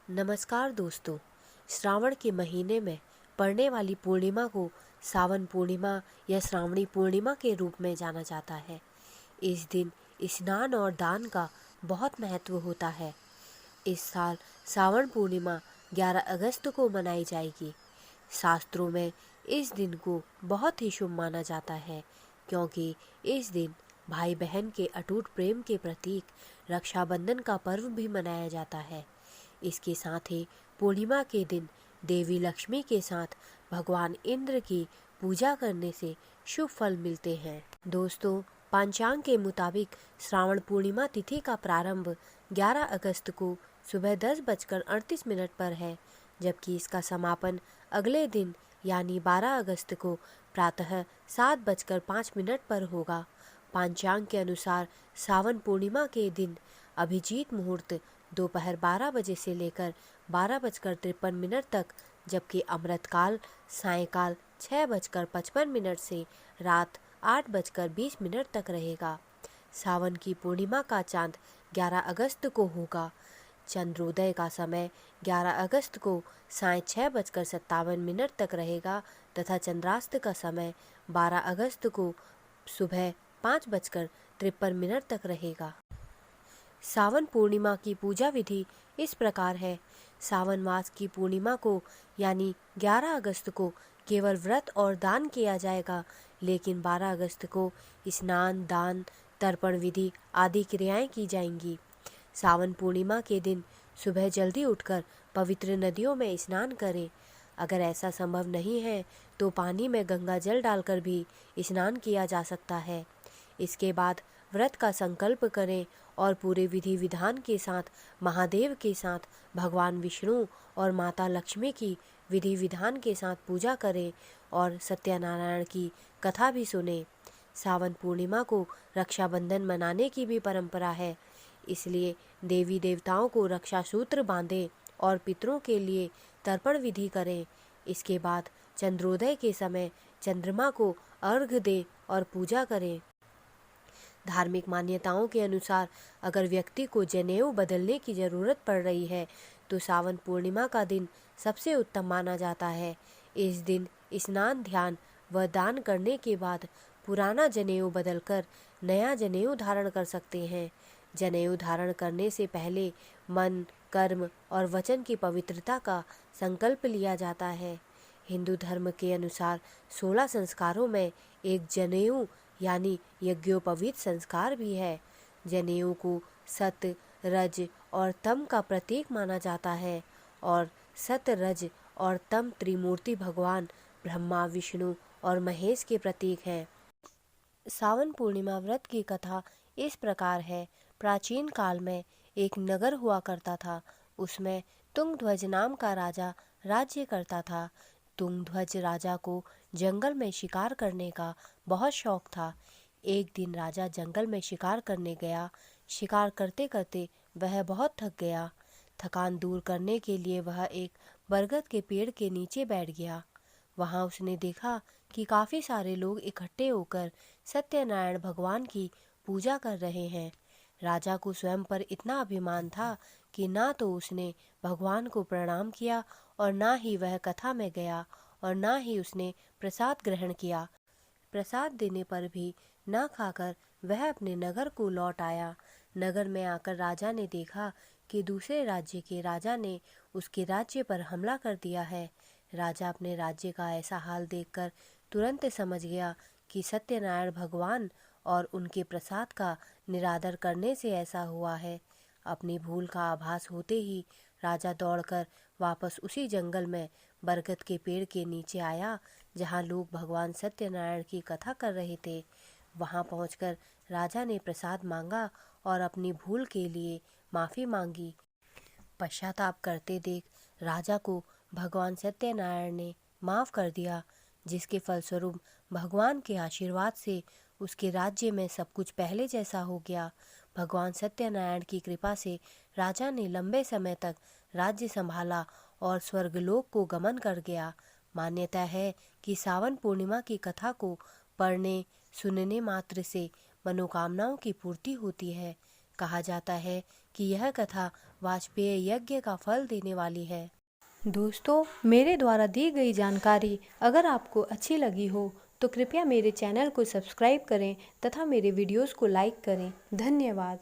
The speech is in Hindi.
नमस्कार दोस्तों। श्रावण के महीने में पड़ने वाली पूर्णिमा को सावन पूर्णिमा या श्रावणी पूर्णिमा के रूप में जाना जाता है। इस दिन स्नान और दान का बहुत महत्व होता है। इस साल सावन पूर्णिमा 11 अगस्त को मनाई जाएगी। शास्त्रों में इस दिन को बहुत ही शुभ माना जाता है, क्योंकि इस दिन भाई बहन के अटूट प्रेम के प्रतीक रक्षाबंधन का पर्व भी मनाया जाता है। इसके साथ ही पूर्णिमा के दिन देवी लक्ष्मी के साथ भगवान इंद्र की पूजा करने से शुभ फल मिलते हैं। दोस्तों, पंचांग के मुताबिक श्रावण पूर्णिमा तिथि का प्रारंभ 11 अगस्त को सुबह 10:38 पर है, जबकि इसका समापन अगले दिन यानी 12 अगस्त को प्रातः 7:05 पर होगा। पंचांग के अनुसार सावन पूर्णिमा के दिन अभिजीत मुहूर्त दोपहर 12 बजे से लेकर 12:53 तक, जबकि अमृतकाल सायंकाल 6:55 से रात 8:20 तक रहेगा। सावन की पूर्णिमा का चांद 11 अगस्त को होगा। चंद्रोदय का समय 11 अगस्त को साय 6:57 तक रहेगा तथा चंद्रास्त का समय 12 अगस्त को सुबह 5:53 तक रहेगा। सावन पूर्णिमा की पूजा विधि इस प्रकार है। सावन मास की पूर्णिमा को यानी 11 अगस्त को केवल व्रत और दान किया जाएगा, लेकिन 12 अगस्त को स्नान, दान, तर्पण विधि आदि क्रियाएं की जाएंगी। सावन पूर्णिमा के दिन सुबह जल्दी उठकर पवित्र नदियों में स्नान करें। अगर ऐसा संभव नहीं है तो पानी में गंगा जल डालकर भी स्नान किया जा सकता है। इसके बाद व्रत का संकल्प करें और पूरे विधि विधान के साथ महादेव के साथ भगवान विष्णु और माता लक्ष्मी की विधि विधान के साथ पूजा करें और सत्यनारायण की कथा भी सुने। सावन पूर्णिमा को रक्षाबंधन मनाने की भी परंपरा है, इसलिए देवी देवताओं को रक्षा सूत्र बांधें और पितरों के लिए तर्पण विधि करें। इसके बाद चंद्रोदय के समय चंद्रमा को अर्घ्य दें और पूजा करें। धार्मिक मान्यताओं के अनुसार अगर व्यक्ति को जनेऊ बदलने की जरूरत पड़ रही है तो सावन पूर्णिमा का दिन सबसे उत्तम माना जाता है। इस दिन स्नान, ध्यान व दान करने के बाद पुराना जनेऊ बदलकर नया जनेऊ धारण कर सकते हैं। जनेऊ धारण करने से पहले मन, कर्म और वचन की पवित्रता का संकल्प लिया जाता है। हिंदू धर्म के अनुसार 16 संस्कारों में एक जनेऊ यानी यज्ञोपवीत संस्कार भी है। जनेऊ को सत, रज और तम का प्रतीक माना जाता है और सत, रज और तम त्रिमूर्ति भगवान ब्रह्मा, विष्णु और महेश के प्रतीक हैं। सावन पूर्णिमा व्रत की कथा इस प्रकार है। प्राचीन काल में एक नगर हुआ करता था। उसमें तुंगध्वज नाम का राजा राज्य करता था। तुंगध्वज राजा को जंगल में शिकार करने का बहुत शौक था। एक दिन राजा जंगल में शिकार करने गया। शिकार करते करते वह बहुत थक गया। थकान दूर करने के लिए वह एक बरगद के पेड़ के नीचे बैठ गया। वहां उसने देखा कि काफी सारे लोग इकट्ठे होकर सत्यनारायण भगवान की पूजा कर रहे हैं। राजा को स्वयं पर इतना अभिमान था कि ना तो उसने भगवान को प्रणाम किया और ना ही वह कथा में गया और ना ही उसने प्रसाद ग्रहण किया। प्रसाद देने पर भी ना खाकर वह अपने नगर को लौट आया। नगर में आकर राजा ने देखा कि दूसरे राज्य के राजा ने उसके राज्य पर हमला कर दिया है। राजा अपने राज्य का ऐसा हाल देखकर तुरंत समझ गया कि सत्यनारायण भगवान और उनके प्रसाद का निरादर करने से ऐसा हुआ है। अपनी भूल का आभास होते ही राजा दौड़कर वापस उसी जंगल में बरगद के पेड़ के नीचे आया जहाँ लोग भगवान सत्यनारायण की कथा कर रहे थे। वहाँ पहुंचकर राजा ने प्रसाद मांगा और अपनी भूल के लिए माफ़ी मांगी। पश्चाताप करते देख राजा को भगवान सत्यनारायण ने माफ़ कर दिया, जिसके फलस्वरूप भगवान के आशीर्वाद से उसके राज्य में सब कुछ पहले जैसा हो गया। भगवान सत्यनारायण की कृपा से राजा ने लंबे समय तक राज्य संभाला और स्वर्गलोक को गमन कर गया। मान्यता है कि सावन पूर्णिमा की कथा को पढ़ने सुनने मात्र से मनोकामनाओं की पूर्ति होती है। कहा जाता है कि यह कथा वाजपेय यज्ञ का फल देने वाली है। दोस्तों, मेरे द्वारा दी गई जानकारी अगर आपको अच्छी लगी हो तो कृपया मेरे चैनल को सब्सक्राइब करें तथा मेरे वीडियोस को लाइक करें। धन्यवाद।